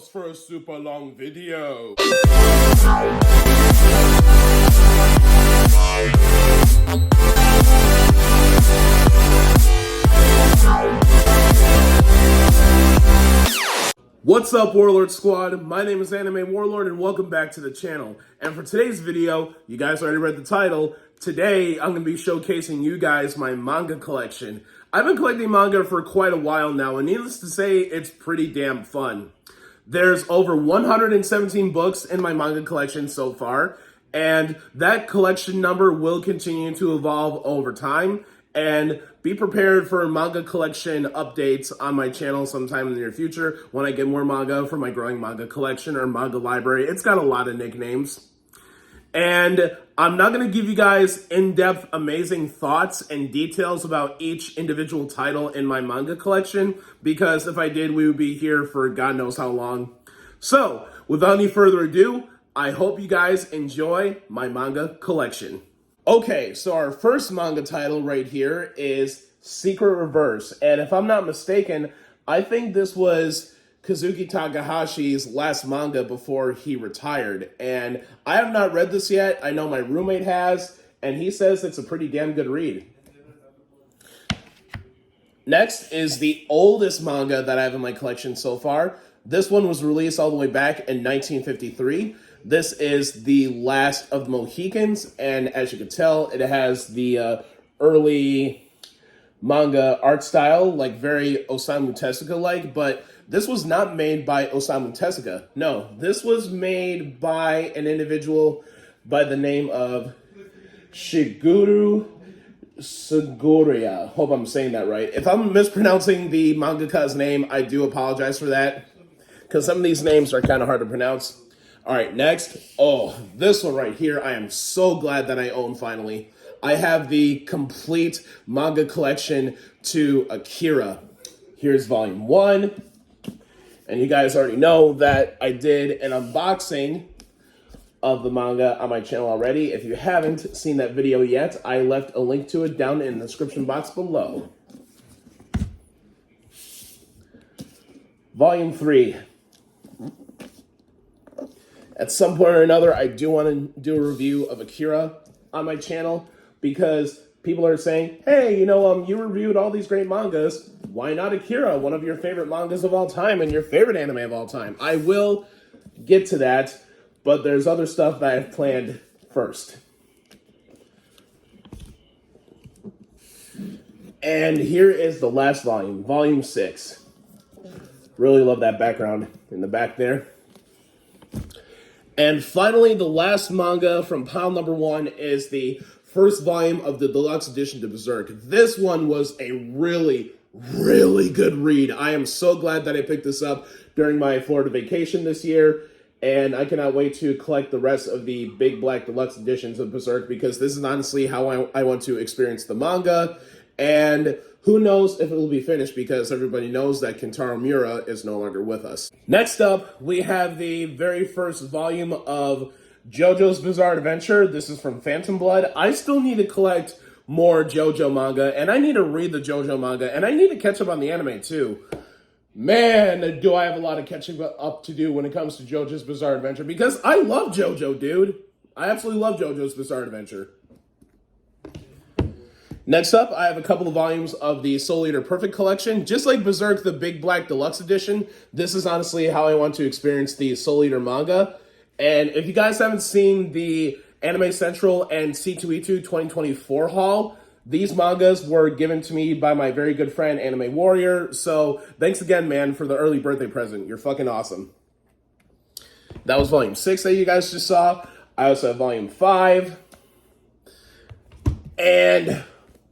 yourselves for a super long video. What's up, Warlord Squad? My name is Anime Warlord and welcome back to the channel. And for today's video, you guys already read the title, today I'm going to be showcasing you guys my manga collection. I've been collecting manga for quite a while now, and needless to say, it's pretty damn fun. There's over 117 books in my manga collection so far, and that collection number will continue to evolve over time. And be prepared for manga collection updates on my channel sometime in the near future when I get more manga for my growing manga collection or manga library. It's got a lot of nicknames. And I'm not going to give you guys in-depth, amazing thoughts and details about each individual title in my manga collection, because if I did, we would be here for God knows how long. So, without any further ado, I hope you guys enjoy my manga collection. Okay, so our first manga title right here is Secret Reverse. And if I'm not mistaken, I think this was Kazuki Takahashi's last manga before he retired. And I have not read this yet. I know my roommate has, and he says it's a pretty damn good read. Next is the oldest manga that I have in my collection so far. This one was released all the way back in 1953. This is the Last of the Mohicans, and as you can tell, it has the early manga art style, like very Osamu Tezuka-like, but this was not made by Osamu Tezuka. No, this was made by an individual by the name of Shigeru Sugiura. Hope I'm saying that right. If I'm mispronouncing the mangaka's name, I do apologize for that, because some of these names are kind of hard to pronounce. All right, next. Oh, this one right here, I am so glad that I own finally. I have the complete manga collection to Akira. Here's volume 1. And you guys already know that I did an unboxing of the manga on my channel already. If you haven't seen that video yet, I left a link to it down in the description box below. Volume 3. At some point or another, I do want to do a review of Akira on my channel, because people are saying, hey, you reviewed all these great mangas. Why not Akira, one of your favorite mangas of all time and your favorite anime of all time? I will get to that, but there's other stuff that I have planned first. And here is the last volume, volume 6. Really love that background in the back there. And finally, the last manga from pile number 1 is the first volume of the deluxe edition to Berserk. This one was a really, really good read. I am so glad that I picked this up during my Florida vacation this year, and I cannot wait to collect the rest of the big black deluxe editions of Berserk, because this is honestly how I want to experience the manga. And who knows if it will be finished, because everybody knows that Kentaro Miura is no longer with us. Next up, we have the very first volume of JoJo's Bizarre Adventure. This is from Phantom Blood. I still need to collect more JoJo manga, and I need to read the JoJo manga, and I need to catch up on the anime too. Man, do I have a lot of catching up to do when it comes to JoJo's Bizarre Adventure, because I love JoJo, dude. I absolutely love JoJo's Bizarre Adventure. Next up, I have a couple of volumes of the Soul Eater Perfect Collection. Just like Berserk, the Big Black Deluxe Edition, this is honestly how I want to experience the Soul Eater manga. And if you guys haven't seen the Anime Central and C2E2 2024 haul, these mangas were given to me by my very good friend, Anime Warrior. So thanks again, man, for the early birthday present. You're fucking awesome. That was volume 6 that you guys just saw. I also have volume 5. And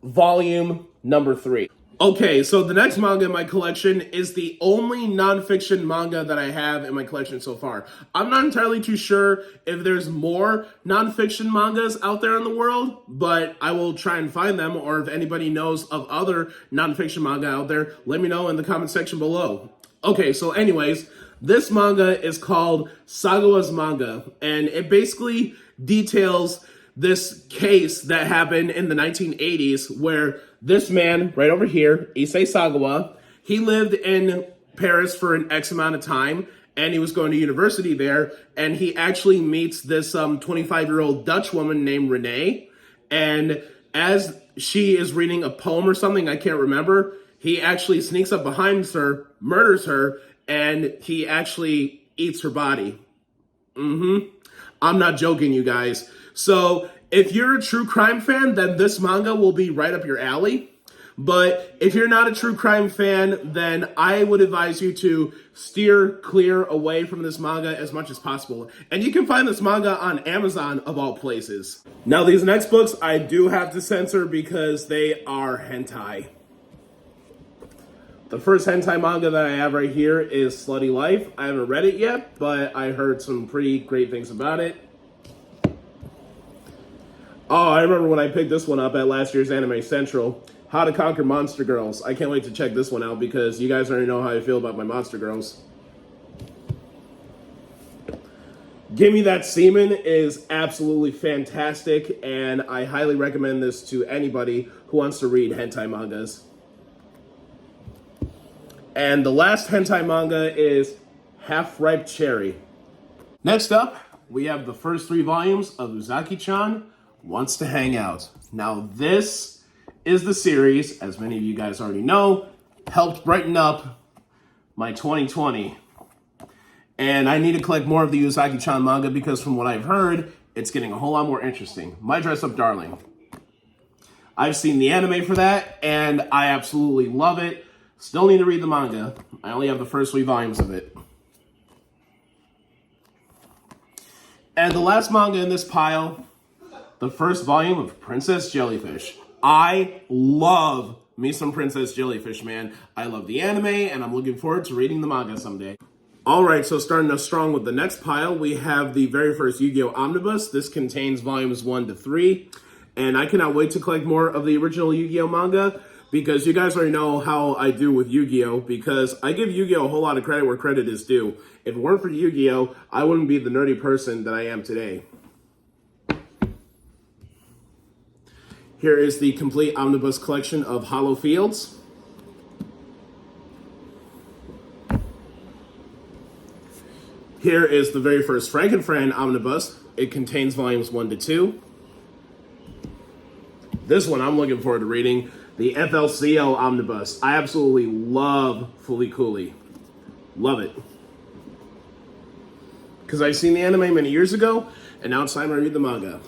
volume number 3. Okay, so the next manga in my collection is the only nonfiction manga that I have in my collection so far. I'm not entirely too sure if there's more nonfiction mangas out there in the world, but I will try and find them, or if anybody knows of other nonfiction manga out there, let me know in the comment section below. Okay, so anyways, this manga is called Sagawa's Manga, and it basically details this case that happened in the 1980s where this man right over here, Issei Sagawa, he lived in Paris for an X amount of time, and he was going to university there, and he actually meets this 25-year-old Dutch woman named Renee, and as she is reading a poem or something, I can't remember, he actually sneaks up behind her, murders her, and he actually eats her body. I'm not joking, you guys. So if you're a true crime fan, then this manga will be right up your alley. But if you're not a true crime fan, then I would advise you to steer clear away from this manga as much as possible. And you can find this manga on Amazon, of all places. Now, these next books I do have to censor because they are hentai. The first hentai manga that I have right here is Slutty Life. I haven't read it yet, but I heard some pretty great things about it. Oh, I remember when I picked this one up at last year's Anime Central. How to Conquer Monster Girls. I can't wait to check this one out because you guys already know how I feel about my Monster Girls. Gimme That Semen is absolutely fantastic, and I highly recommend this to anybody who wants to read hentai mangas. And the last hentai manga is Half Ripe Cherry. Next up, we have the first 3 volumes of Uzaki-chan Wants to Hang Out. Now this is the series, as many of you guys already know, helped brighten up my 2020. And I need to collect more of the Uzaki-chan manga because from what I've heard, it's getting a whole lot more interesting. My Dress Up Darling. I've seen the anime for that, and I absolutely love it. Still need to read the manga. I only have the first 3 volumes of it. And the last manga in this pile, the first volume of Princess Jellyfish. I love me some Princess Jellyfish, man. I love the anime, and I'm looking forward to reading the manga someday. Alright, so starting us strong with the next pile, we have the very first Yu-Gi-Oh! Omnibus. This contains volumes 1 to 3, and I cannot wait to collect more of the original Yu-Gi-Oh! Manga, because you guys already know how I do with Yu-Gi-Oh! Because I give Yu-Gi-Oh! A whole lot of credit where credit is due. If it weren't for Yu-Gi-Oh!, I wouldn't be the nerdy person that I am today. Here is the complete omnibus collection of Hollow Fields. Here is the very first Frankenfran omnibus. It contains volumes 1 to 2. This one I'm looking forward to reading, the FLCL omnibus. I absolutely love Fooly Cooly. Love it. Because I've seen the anime many years ago, and now it's time to read the manga.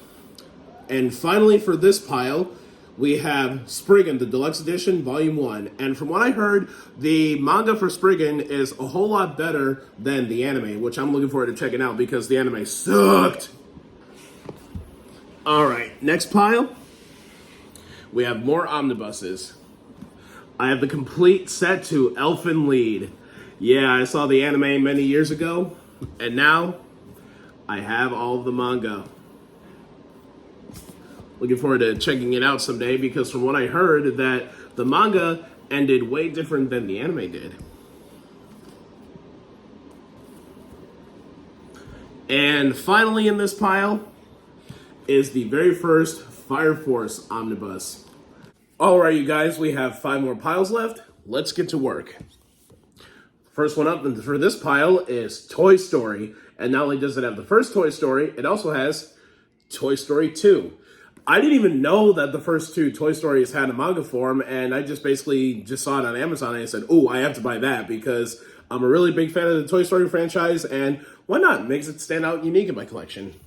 And finally, for this pile, we have Spriggan, the Deluxe Edition, Volume 1. And from what I heard, the manga for Spriggan is a whole lot better than the anime, which I'm looking forward to checking out because the anime sucked. Alright, next pile, we have more omnibuses. I have the complete set to Elfen Lied. Yeah, I saw the anime many years ago, and now I have all of the manga. Looking forward to checking it out someday because from what I heard that the manga ended way different than the anime did. And finally in this pile is the very first Fire Force omnibus. Alright, you guys, we have 5 more piles left. Let's get to work. First one up for this pile is Toy Story. And not only does it have the first Toy Story, it also has Toy Story 2. I didn't even know that the first 2 Toy Stories had a manga form, and I just basically saw it on Amazon and I said, oh, I have to buy that because I'm a really big fan of the Toy Story franchise, and why not? It makes it stand out unique in my collection.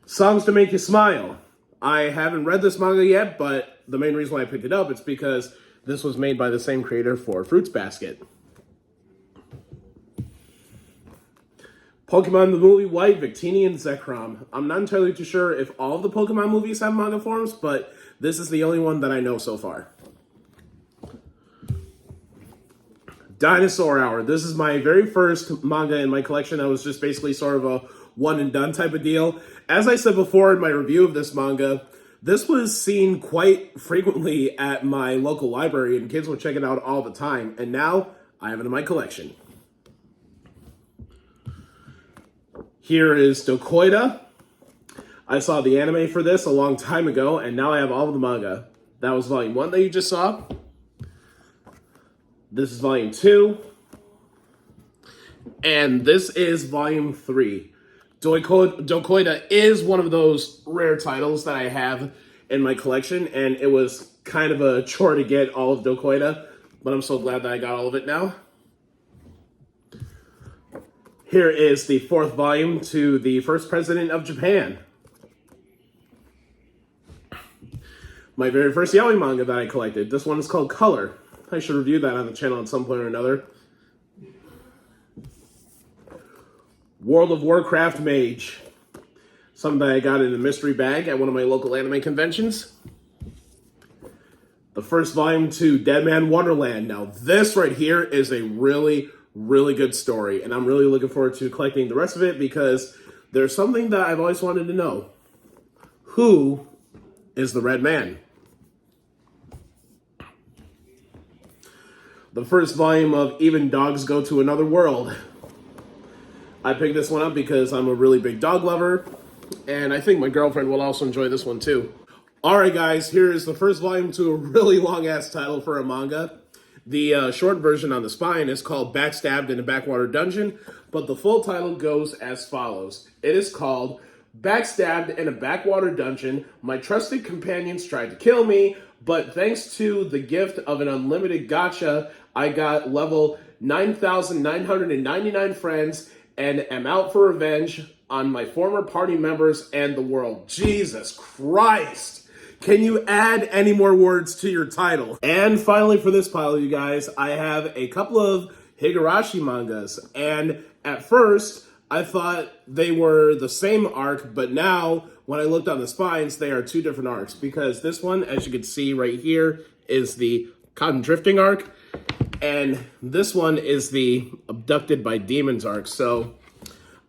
Songs to Make You Smile. I haven't read this manga yet, but the main reason why I picked it up is because this was made by the same creator for Fruits Basket. Pokemon the Movie White, Victini, and Zekrom. I'm not entirely too sure if all of the Pokemon movies have manga forms, but this is the only one that I know so far. Dinosaur Hour. This is my very first manga in my collection. That was just basically sort of a one and done type of deal. As I said before in my review of this manga, this was seen quite frequently at my local library and kids would check it out all the time. And now I have it in my collection. Here is Dokoida. I saw the anime for this a long time ago, and now I have all of the manga. That was volume 1 that you just saw. This is volume 2. And this is volume 3. Dokoida is one of those rare titles that I have in my collection, and it was kind of a chore to get all of Dokoida, but I'm so glad that I got all of it now. Here is the 4th volume to the first president of Japan. My very first yaoi manga that I collected. This one is called Color. I should review that on the channel at some point or another. World of Warcraft Mage. Something that I got in a mystery bag at one of my local anime conventions. The first volume to Dead Man Wonderland. Now this right here is a really good story, and I'm really looking forward to collecting the rest of it because there's something that I've always wanted to know. Who is the Red Man? The first volume of Even Dogs Go to Another World. I picked this one up because I'm a really big dog lover, and I think my girlfriend will also enjoy this one too. Alright guys, here is the first volume to a really long-ass title for a manga. The short version on the spine is called Backstabbed in a Backwater Dungeon, but the full title goes as follows. It is called Backstabbed in a Backwater Dungeon. My trusted companions tried to kill me, but thanks to the gift of an unlimited gacha, I got level 9,999 friends and am out for revenge on my former party members and the world. Jesus Christ! Can you add any more words to your title? And finally for this pile, you guys, I have a couple of Higurashi mangas. And at first, I thought they were the same arc, but now, when I looked on the spines, they are 2 different arcs. Because this one, as you can see right here, is the Cotton Drifting arc. And this one is the Abducted by Demons arc. So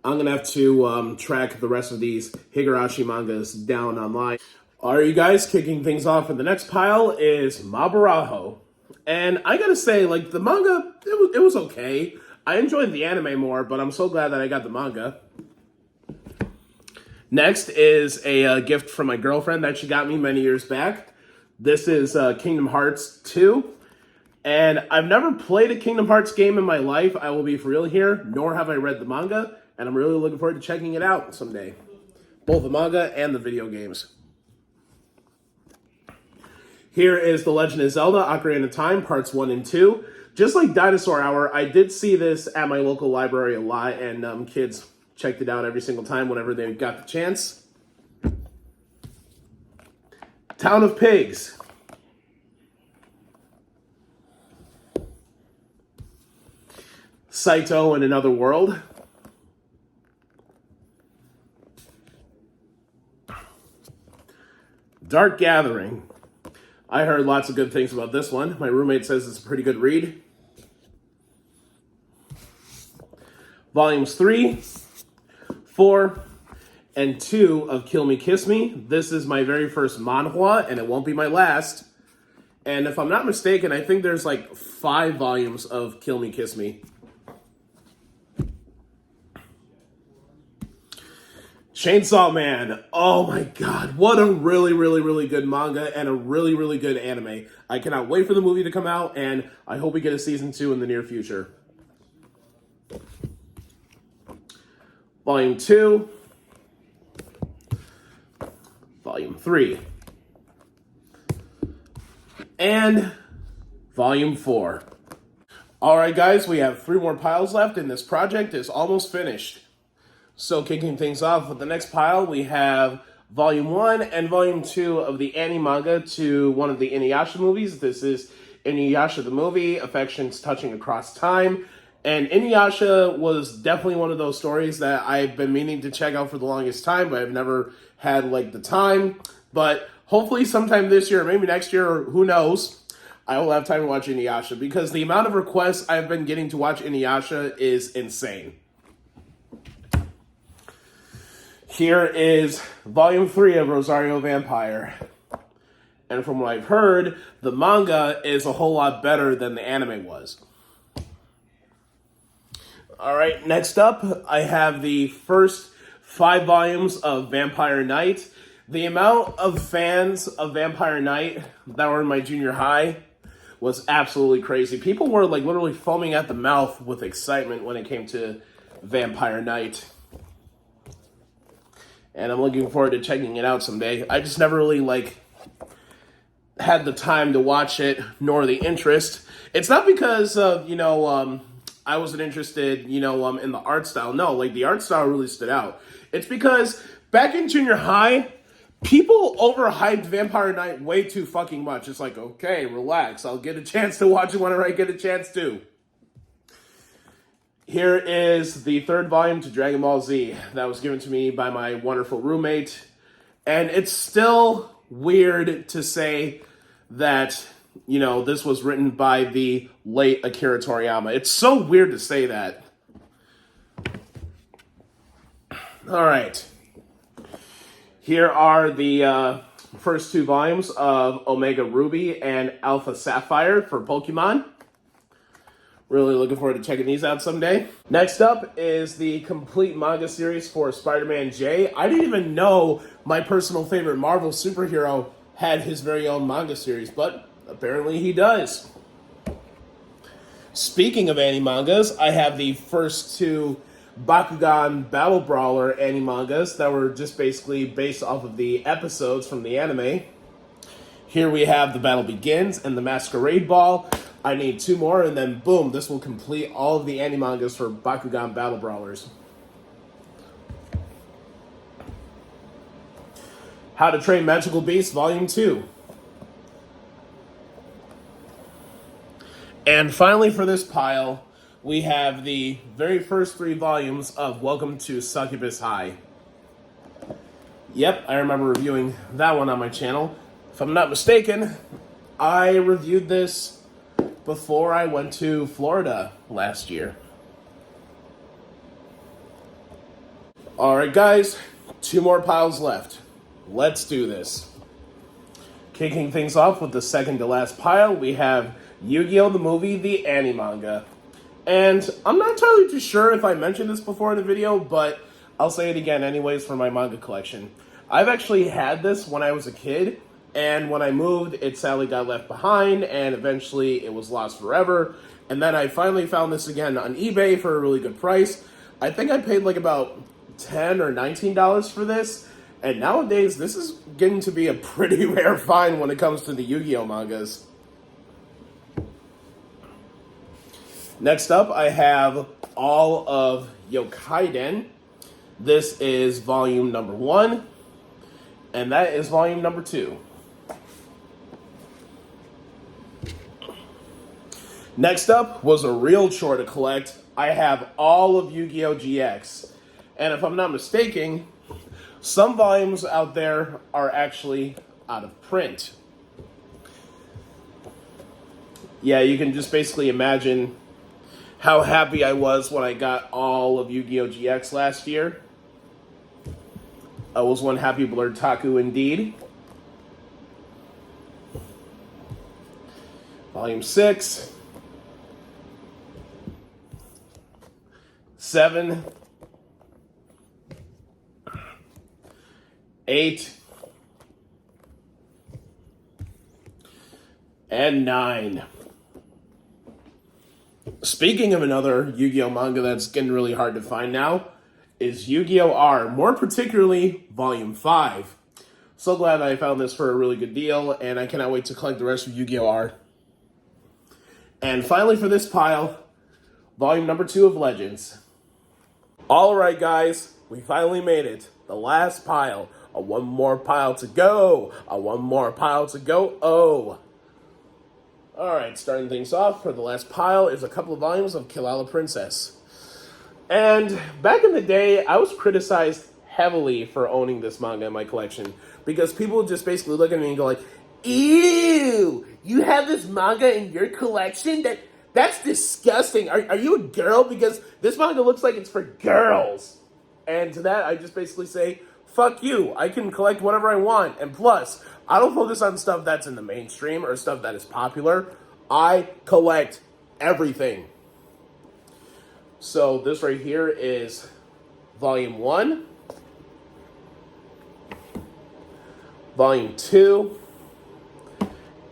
I'm going to have to track the rest of these Higurashi mangas down online. All right, you guys, kicking things off in the next pile is Mabarajo. And I got to say, like, the manga, it was okay. I enjoyed the anime more, but I'm so glad that I got the manga. Next is a gift from my girlfriend that she got me many years back. This is Kingdom Hearts 2. And I've never played a Kingdom Hearts game in my life, I will be for real here, nor have I read the manga, and I'm really looking forward to checking it out someday. Both the manga and the video games. Here is The Legend of Zelda Ocarina of Time, Parts 1 and 2. Just like Dinosaur Hour, I did see this at my local library a lot, and kids checked it out every single time whenever they got the chance. Town of Pigs. Saito in Another World. Dark Gathering. I heard lots of good things about this one. My roommate says it's a pretty good read. Volumes 3, 4, and 2 of Kill Me, Kiss Me. This is my very first manhwa, and it won't be my last. And if I'm not mistaken, I think there's like 5 volumes of Kill Me, Kiss Me. Chainsaw Man. Oh my god, what a really good manga and a really good anime. I cannot wait for the movie to come out, and I hope we get a season 2 in the near future. Volume 2. Volume 3. And Volume 4. Alright guys, we have 3 more piles left, and this project is almost finished. So kicking things off with the next pile, we have Volume 1 and Volume 2 of the Annie manga to one of the Inuyasha movies. This is Inuyasha the movie, Affections Touching Across Time. And Inuyasha was definitely one of those stories that I've been meaning to check out for the longest time, but I've never had, like, the time. But hopefully sometime this year, or maybe next year, or who knows, I will have time to watch Inuyasha, because the amount of requests I've been getting to watch Inuyasha is insane. Here is Volume 3 of Rosario Vampire. And from what I've heard, the manga is a whole lot better than the anime was. Alright, next up, I have the first 5 volumes of Vampire Knight. The amount of fans of Vampire Knight that were in my junior high was absolutely crazy. People were like literally foaming at the mouth with excitement when it came to Vampire Knight. And I'm looking forward to checking it out someday. I just never really like had the time to watch it, nor the interest. It's not because of, I wasn't interested, in the art style. No, like the art style really stood out. It's because back in junior high, people overhyped Vampire Knight way too fucking much. It's like, okay, relax. I'll get a chance to watch it whenever I get a chance to. Here is the third volume to Dragon Ball Z that was given to me by my wonderful roommate. And it's still weird to say that, this was written by the late Akira Toriyama. It's so weird to say that. All right. Here are the first two volumes of Omega Ruby and Alpha Sapphire for Pokemon. Really looking forward to checking these out someday. Next up is the complete manga series for Spider-Man J. I didn't even know my personal favorite Marvel superhero had his very own manga series, but apparently he does. Speaking of anime-mangas, I have the first two Bakugan Battle Brawler anime-mangas that were just basically based off of the episodes from the anime. Here we have The Battle Begins and The Masquerade Ball. I need two more, and then boom, this will complete all of the anime-mangas for Bakugan Battle Brawlers. How to Train Magical Beasts, Volume 2. And finally for this pile, we have the very first three volumes of Welcome to Succubus High. Yep, I remember reviewing that one on my channel. If I'm not mistaken, I reviewed this before I went to Florida last year. Alright guys, two more piles left. Let's do this. Kicking things off with the second to last pile, we have Yu-Gi-Oh! The Movie, the anime manga. And I'm not entirely too sure if I mentioned this before in the video, but I'll say it again anyways for my manga collection. I've actually had this when I was a kid, and when I moved, it sadly got left behind, and eventually it was lost forever. And then I finally found this again on eBay for a really good price. I think I paid like about $10 or $19 for this, and nowadays this is getting to be a pretty rare find when it comes to the Yu-Gi-Oh! Mangas. Next up, I have all of Yokaiden. This is volume number 1, and that is volume number 2. Next up was a real chore to collect. I have all of Yu-Gi-Oh! GX. And if I'm not mistaken, some volumes out there are actually out of print. Yeah, you can just basically imagine how happy I was when I got all of Yu-Gi-Oh! GX last year. I was one happy blurred taku indeed. Volume 6. 7, 8, and 9. Speaking of another Yu-Gi-Oh! Manga that's getting really hard to find now, is Yu-Gi-Oh! R, more particularly Volume 5. So glad I found this for a really good deal, and I cannot wait to collect the rest of Yu-Gi-Oh! R. And finally for this pile, Volume number 2 of Legends. Alright guys, we finally made it. The last pile. One more pile to go. One more pile to go. Oh. Alright, starting things off for the last pile is a couple of volumes of Kilala Princess. And back in the day, I was criticized heavily for owning this manga in my collection, because people would just basically look at me and go like, ew, you have this manga in your collection? That's disgusting. Are you a girl? Because this manga looks like it's for girls. And to that, I just basically say, fuck you. I can collect whatever I want. And plus, I don't focus on stuff that's in the mainstream or stuff that is popular. I collect everything. So this right here is Volume 1, Volume 2,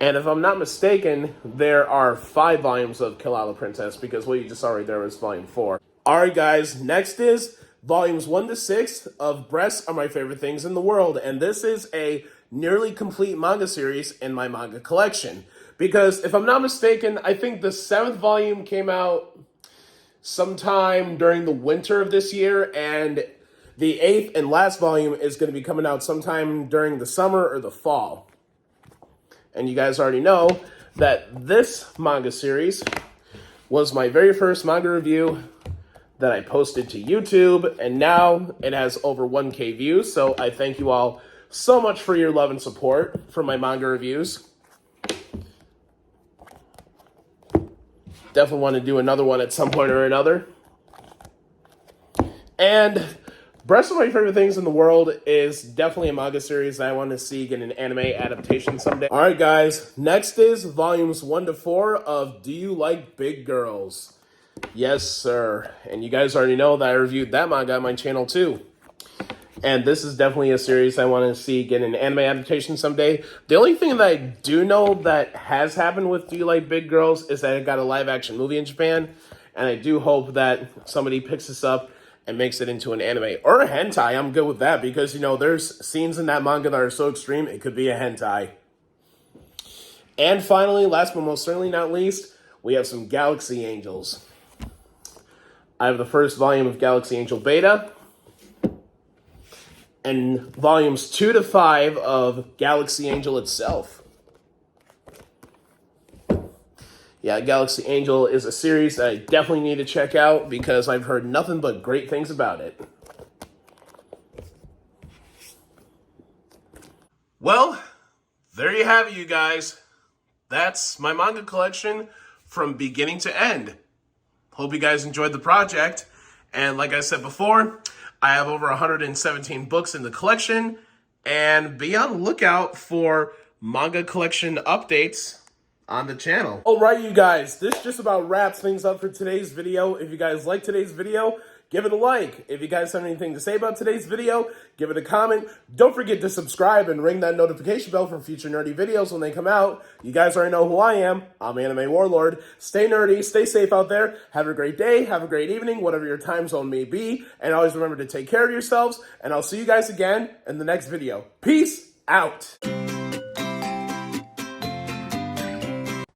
And if I'm not mistaken, there are 5 volumes of Kill All the Princess, because what you just saw right there was volume 4. Alright guys, next is volumes 1 to 6 of Breasts Are My Favorite Things in the World. And this is a nearly complete manga series in my manga collection. Because if I'm not mistaken, I think the 7th volume came out sometime during the winter of this year, and the 8th and last volume is going to be coming out sometime during the summer or the fall. And you guys already know that this manga series was my very first manga review that I posted to YouTube, and now it has over 1K views, so I thank you all so much for your love and support for my manga reviews. Definitely want to do another one at some point or another. And Breasts Are My Favorite Things in the World is definitely a manga series that I want to see get an anime adaptation someday. Alright guys, next is volumes 1 to 4 of Do You Like Big Girls? Yes sir. And you guys already know that I reviewed that manga on my channel too. And this is definitely a series I want to see get an anime adaptation someday. The only thing that I do know that has happened with Do You Like Big Girls is that it got a live action movie in Japan. And I do hope that somebody picks this up and makes it into an anime. Or a hentai, I'm good with that. Because, you know, there's scenes in that manga that are so extreme, it could be a hentai. And finally, last but most certainly not least, we have some Galaxy Angels. I have the first volume of Galaxy Angel Beta, and volumes 2 to 5 of Galaxy Angel itself. Yeah, Galaxy Angel is a series that I definitely need to check out because I've heard nothing but great things about it. Well, there you have it, you guys. That's my manga collection from beginning to end. Hope you guys enjoyed the project. And like I said before, I have over 117 books in the collection. And be on the lookout for manga collection updates on the channel. Alright you guys, this just about wraps things up for today's video. If you guys like today's video, give it a like. If you guys have anything to say about today's video, give it a comment. Don't forget to subscribe and ring that notification bell for future nerdy videos when they come out. You guys already know who I am. I'm Anime Warlord. Stay nerdy, stay safe out there. Have a great day, have a great evening, whatever your time zone may be. And always remember to take care of yourselves. And I'll see you guys again in the next video. Peace out.